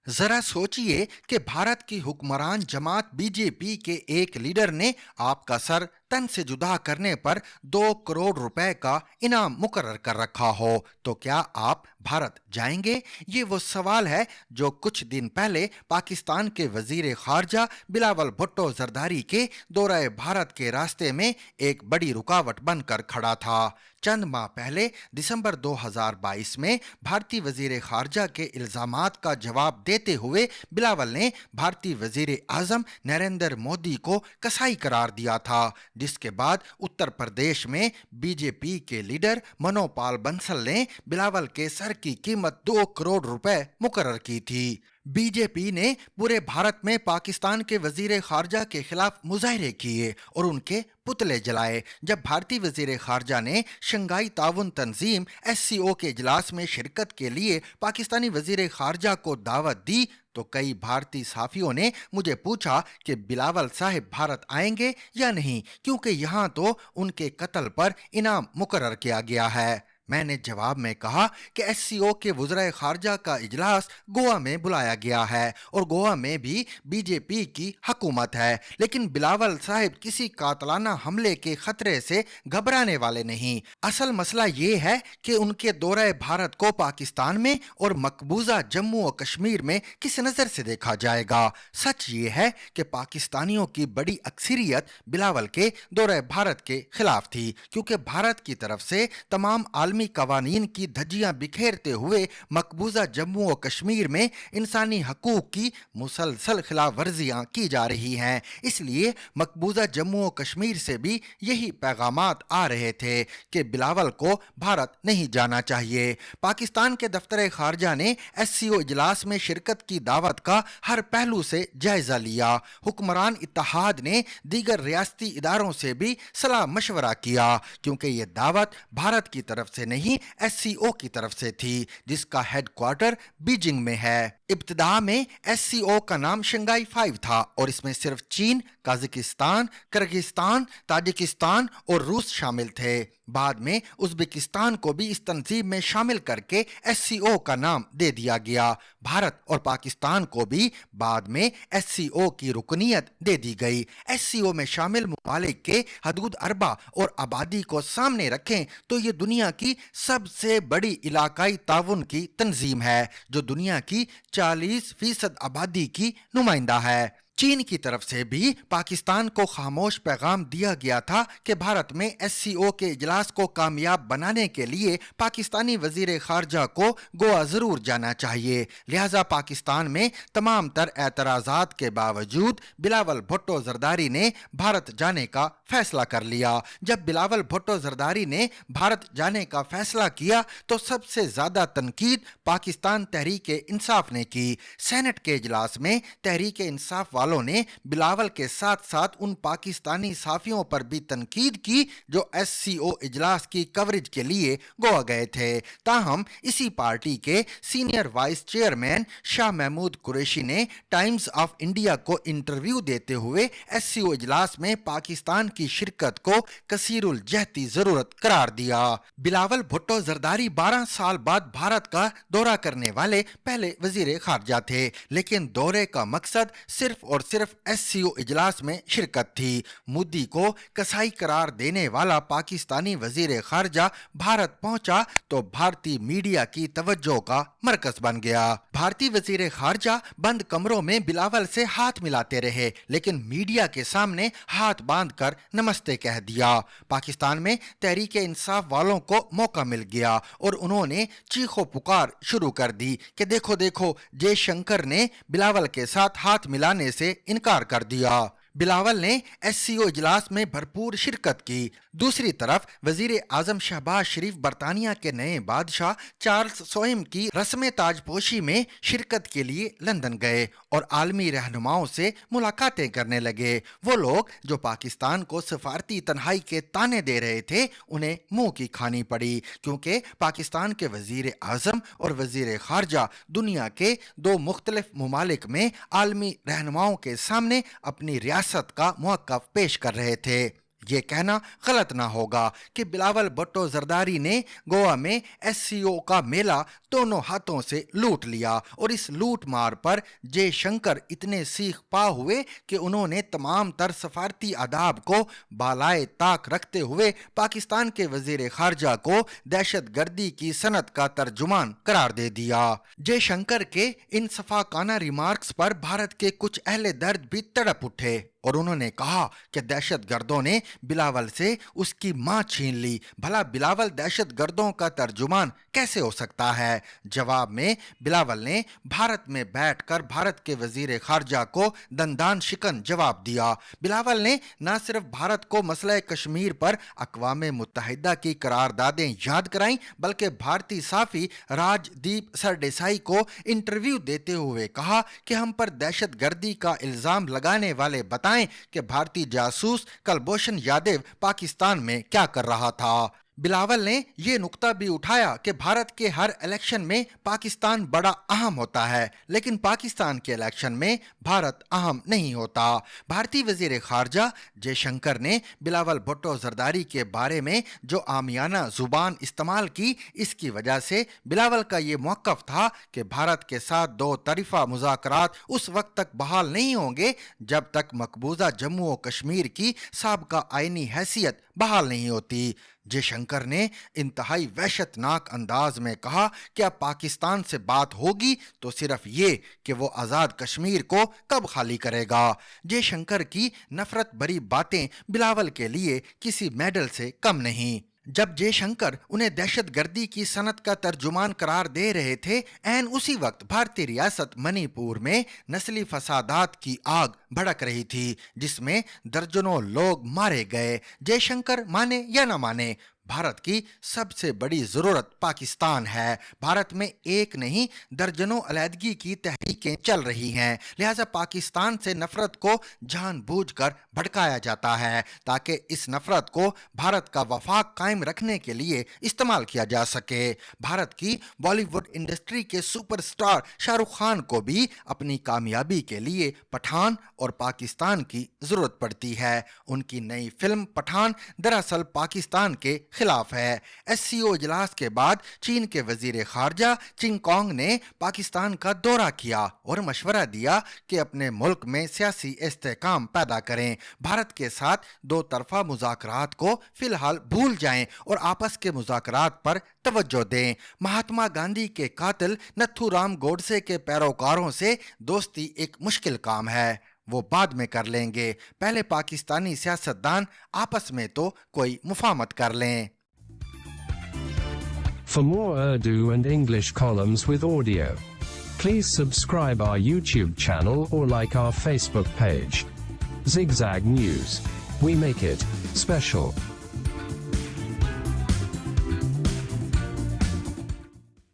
जरा सोचिए कि भारत की हुक्मरान जमात बीजेपी के एक लीडर ने आपका सर तन से जुदा करने पर 2 करोड़ रुपए का इनाम मुकर्रर कर रखा हो, तो क्या आप भारत जाएंगे? ये वो सवाल है जो कुछ दिन पहले पाकिस्तान के वजीर खारजा बिलावल भुट्टो जरदारी के दौरे भारत के रास्ते में एक बड़ी रुकावट बनकर खड़ा था। चंद माह पहले दिसंबर 2022 में भारतीय वजीर खारजा के इल्जामात का जवाब देते हुए बिलावल ने भारतीय वजीर आजम नरेंद्र मोदी को कसाई करार दिया था, जिसके बाद उत्तर प्रदेश में बीजेपी के लीडर मनोपाल बंसल ने बिलावल के सर की कीमत 2 करोड़ रुपए मुकर्रर की थी। बीजेपी ने पूरे भारत में पाकिस्तान के वजीर खारजा के खिलाफ मुजाहरे किए और उनके पुतले जलाए। जब भारतीय वजीर खारजा ने शंघाई ताउन तंजीम SCO के इजलास में शिरकत के लिए पाकिस्तानी वजीर खारजा को दावत दी, तो कई भारतीय सहाफियों ने मुझे पूछा कि बिलावल साहब भारत आएंगे या नहीं, क्योंकि यहाँ तो उनके कत्ल पर इनाम मुकर्रर किया गया है। मैंने जवाब में कहा कि SCO के वज़ीर खारजा का इजलास गोवा में बुलाया गया है और गोवा में भी बीजेपी की हुकूमत है, लेकिन बिलावल साहब किसी कातलाना हमले के खतरे से घबराने वाले नहीं। असल मसला ये है कि उनके दौरे भारत को पाकिस्तान में और मकबूजा जम्मू और कश्मीर में किस नज़र से देखा जाएगा। सच ये है कि पाकिस्तानियों की बड़ी अक्सरियत बिलावल के दौरे भारत के खिलाफ थी, क्योंकि भारत की तरफ से तमाम कवानीन की धज्जियां बिखेरते हुए मकबूजा जम्मू और कश्मीर में इंसानी हकूक की मुसलसल खिलाफ वर्जियां की जा रही हैं। इसलिए मकबूजा जम्मू और कश्मीर से भी यही पैगामात आ रहे थे कि बिलावल को भारत नहीं जाना चाहिए। पाकिस्तान के दफ्तर खारजा ने SCO इजलास में शिरकत की दावत का हर पहलू से जायजा लिया। हुक्मरान इत्तेहाद ने दीगर रियासती इदारों से भी सलाह मशवरा किया, क्योंकि ये दावत भारत की तरफ से नहीं SCO की तरफ से थी, जिसका हेडक्वार्टर बीजिंग में है। इब्तिदा में SCO का नाम शंघाई 5 था और इसमें सिर्फ चीन, कजाकिस्तान, किर्गिस्तान, ताजिकिस्तान और रूस शामिल थे। बाद में उज़्बेकिस्तान को भी इस तंजीम में शामिल करके SCO का नाम दे दिया गया। भारत और पाकिस्तान को भी बाद में SCO की रुकनियत दे दी गई। SCO में शामिल मुमालिक के हदूद अरबा और आबादी को सामने रखें तो ये दुनिया की सबसे बड़ी इलाकाई ताउन की तंजीम है, जो दुनिया की 40% आबादी की नुमाइंदा है। चीन की तरफ से भी पाकिस्तान को खामोश पैगाम दिया गया था कि भारत में SCO के इजलास को कामयाब बनाने के लिए पाकिस्तानी वजीर खारजा को गोवा जरूर जाना चाहिए। लिहाजा पाकिस्तान में तमाम तर एतराज़ात के बावजूद बिलावल भुट्टो जरदारी ने भारत जाने का फैसला कर लिया। जब बिलावल भुट्टो जरदारी ने भारत जाने का फैसला किया तो सबसे ज्यादा तनकीद पाकिस्तान तहरीक इंसाफ ने की। सेनेट के इजलास में तहरीक इंसाफ वालों ने बिलावल के साथ साथ उन पाकिस्तानी साफियों पर भी तनकीद की जो SCO इजलास की कवरेज के लिए गोवा गए थे। ताहम इसी पार्टी के senior vice chairman Shah Mahmood Qureshi ने टाइम्स ऑफ इंडिया को इंटरव्यू देते हुए SCO इजलास में पाकिस्तान की शिरकत को कसीरुल जहती जरूरत करार दिया। बिलावल भुट्टो जरदारी 12 साल बाद भारत का दौरा करने वाले पहले वजीर खारजा थे, लेकिन दौरे का मकसद सिर्फ और सिर्फ SCO इजलास में शिरकत थी। मोदी को कसाई करार देने वाला पाकिस्तानी वजीर खारजा भारत पहुंचा तो भारतीय मीडिया की तवज्जो का मरकज बन गया। भारतीय वजीर खारजा बंद कमरों में बिलावल से हाथ मिलाते रहे, लेकिन मीडिया के सामने हाथ बांधकर नमस्ते कह दिया। पाकिस्तान में तहरीक इंसाफ वालों को मौका मिल गया और उन्होंने चीखो पुकार शुरू कर दी कि देखो देखो, जयशंकर ने बिलावल के साथ हाथ मिलाने से इनकार कर दिया। बिलावल ने SCO इजलास में भरपूर शिरकत की। दूसरी तरफ वजीर आजम शहबाज शरीफ बरतानिया के नए बादशाह चार्ल्स सोहम की रस्म ताजपोशी में शिरकत के लिए लंदन गए और आलमी रहनुमाओं से मुलाकातें करने लगे। वो लोग जो पाकिस्तान को सफारती तन्हाई के ताने दे रहे थे, उन्हें मुंह की खानी पड़ी, क्योंकि पाकिस्तान के वजीर आजम और वजीर खारजा दुनिया के 2 मुख्तलिफ मुमालिक में आलमी रहनुमाओं के सामने अपनी रियासत का मौक़िफ़ पेश कर रहे थे। ये कहना गलत ना होगा कि बिलावल भुट्टो जरदारी ने गोवा में एससीओ का मेला दोनों हाथों से लूट लिया और इस लूट मार पर जयशंकर इतने सीख पा हुए कि उन्होंने तमाम तर सफारती आदाब को बालाए ताक रखते हुए पाकिस्तान के वजीर खारजा को दहशतगर्दी की सनत का तर्जुमान करार दे दिया। जयशंकर के इन सफाकाना रिमार्क्स पर भारत के कुछ अहले दर्द भी तड़प उठे और उन्होंने कहा कि दहशतगर्दों ने बिलावल से उसकी मां छीन ली। भला बिलावल दहशतगर्दों का तर्जुमान कैसे हो सकता है? जवाब में बिलावल ने भारत में बैठकर भारत के वजीर खारजा को दंदान शिकन जवाब दिया। बिलावल ने न सिर्फ भारत को मसला कश्मीर पर अक़वाम मुत्तहिदा की करारदादें याद कराईं बल्कि भारतीय साफी राजदीप सरदेसाई को इंटरव्यू देते हुए कहा कि हम पर दहशतगर्दी का इल्जाम लगाने वाले बताएं कि भारतीय जासूस कुलभूषण यादव पाकिस्तान में क्या कर रहा था। बिलावल ने यह नुक्ता भी उठाया कि भारत के हर इलेक्शन में पाकिस्तान बड़ा अहम होता है लेकिन पाकिस्तान के इलेक्शन में भारत अहम नहीं होता। भारतीय वजीर खारजा जयशंकर ने बिलावल भुट्टो जरदारी के बारे में जो आमियाना जुबान इस्तेमाल की, इसकी वजह से बिलावल का ये मौक़िफ़ था कि भारत के साथ दो तरफ़ा मुज़ाकरात उस वक्त तक बहाल नहीं होंगे जब तक मकबूजा जम्मू और कश्मीर की साबका आईनी हैसियत बहाल नहीं होती। जयशंकर ने इंतहाई वहशतनाक अंदाज में कहा कि अब पाकिस्तान से बात होगी तो सिर्फ ये कि वो आज़ाद कश्मीर को कब खाली करेगा। जयशंकर की नफरत भरी बातें बिलावल के लिए किसी मेडल से कम नहीं। जब जयशंकर उन्हें दहशतगर्दी की सनत का तर्जुमान करार दे रहे थे, ऐन उसी वक्त भारतीय रियासत मणिपुर में नस्ली फसादात की आग भड़क रही थी जिसमें दर्जनों लोग मारे गए। जयशंकर माने या न माने, भारत की सबसे बड़ी जरूरत पाकिस्तान है। भारत में एक नहीं दर्जनों अलहदगी की तहरीकें चल रही हैं, लिहाजा पाकिस्तान से नफरत को जानबूझकर भड़काया जाता है ताकि इस नफरत को भारत का वफाक कायम रखने के लिए इस्तेमाल किया जा सके। भारत की बॉलीवुड इंडस्ट्री के सुपरस्टार शाहरुख खान को भी अपनी कामयाबी के लिए पठान और पाकिस्तान की जरूरत पड़ती है। उनकी नई फिल्म पठान दरअसल पाकिस्तान के खिलाफ है। एससीओ इजलास के बाद चीन के वजीर खारजा चिंग कॉन्ग ने पाकिस्तान का दौरा किया और मशवरा दिया कि अपने मुल्क में सियासी इस्तेहकाम पैदा करें, भारत के साथ दो तरफा मुज़ाकरात को फिलहाल भूल जाएं और आपस के मुज़ाकरात पर तवज्जो दें। महात्मा गांधी के कातिल नथुराम गोडसे के पैरोकारों से दोस्ती एक मुश्किल काम है, वो बाद में कर लेंगे, पहले पाकिस्तानी सियासतदान आपस में तो कोई मुफाहमत कर लें। For more Urdu and English columns with audio, please subscribe our YouTube channel or like our Facebook page. Zigzag News. We make it special.